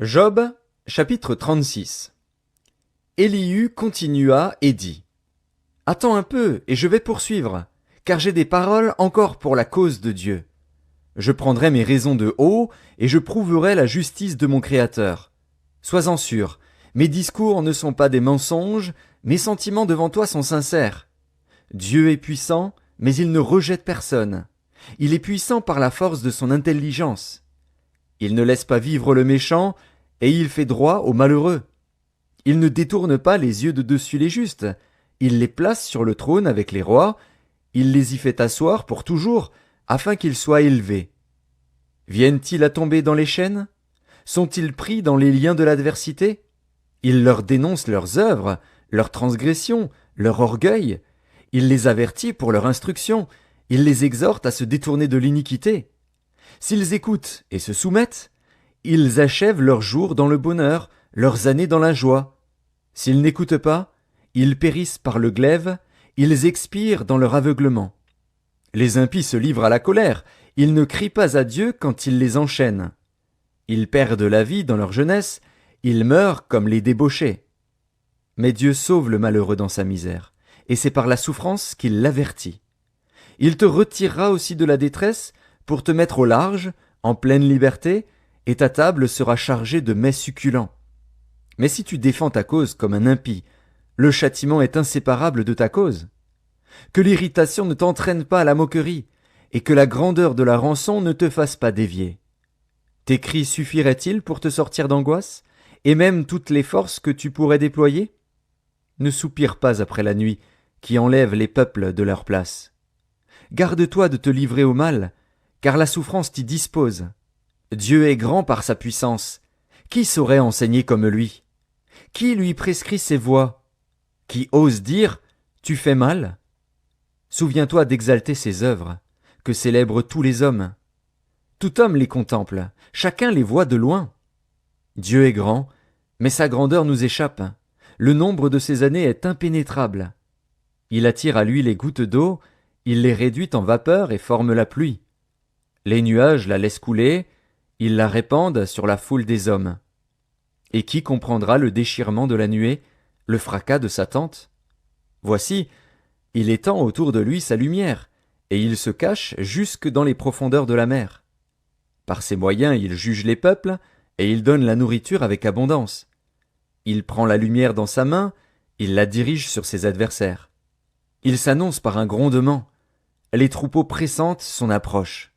Job, chapitre 36. Élihu continua et dit: Attends un peu, et je vais poursuivre, car j'ai des paroles encore pour la cause de Dieu. Je prendrai mes raisons de haut, et je prouverai la justice de mon Créateur. Sois-en sûr, mes discours ne sont pas des mensonges, mes sentiments devant toi sont sincères. Dieu est puissant, mais il ne rejette personne. Il est puissant par la force de son intelligence. Il ne laisse pas vivre le méchant, et il fait droit aux malheureux. Il ne détourne pas les yeux de dessus les justes. Il les place sur le trône avec les rois. Il les y fait asseoir pour toujours, afin qu'ils soient élevés. Viennent-ils à tomber dans les chaînes? Sont-ils pris dans les liens de l'adversité? Il leur dénonce leurs œuvres, leurs transgressions, leur orgueil. Il les avertit pour leur instruction. Il les exhorte à se détourner de l'iniquité. S'ils écoutent et se soumettent, ils achèvent leurs jours dans le bonheur, leurs années dans la joie. S'ils n'écoutent pas, ils périssent par le glaive, ils expirent dans leur aveuglement. Les impies se livrent à la colère, ils ne crient pas à Dieu quand il les enchaîne. Ils perdent la vie dans leur jeunesse, ils meurent comme les débauchés. Mais Dieu sauve le malheureux dans sa misère, et c'est par la souffrance qu'il l'avertit. Il te retirera aussi de la détresse pour te mettre au large, en pleine liberté, et ta table sera chargée de mets succulents. Mais si tu défends ta cause comme un impie, le châtiment est inséparable de ta cause. Que l'irritation ne t'entraîne pas à la moquerie, et que la grandeur de la rançon ne te fasse pas dévier. Tes cris suffiraient-ils pour te sortir d'angoisse, et même toutes les forces que tu pourrais déployer? Ne soupire pas après la nuit, qui enlève les peuples de leur place. Garde-toi de te livrer au mal, car la souffrance t'y dispose. Dieu est grand par sa puissance. Qui saurait enseigner comme lui? Qui lui prescrit ses voies? Qui ose dire « Tu fais mal » Souviens-toi d'exalter ses œuvres, que célèbrent tous les hommes. Tout homme les contemple, chacun les voit de loin. Dieu est grand, mais sa grandeur nous échappe. Le nombre de ses années est impénétrable. Il attire à lui les gouttes d'eau, il les réduit en vapeur et forme la pluie. Les nuages la laissent couler, ils la répandent sur la foule des hommes. Et qui comprendra le déchirement de la nuée, le fracas de sa tente? Voici, il étend autour de lui sa lumière, et il se cache jusque dans les profondeurs de la mer. Par ses moyens il juge les peuples, et il donne la nourriture avec abondance. Il prend la lumière dans sa main, il la dirige sur ses adversaires. Il s'annonce par un grondement. Les troupeaux pressentent son approche.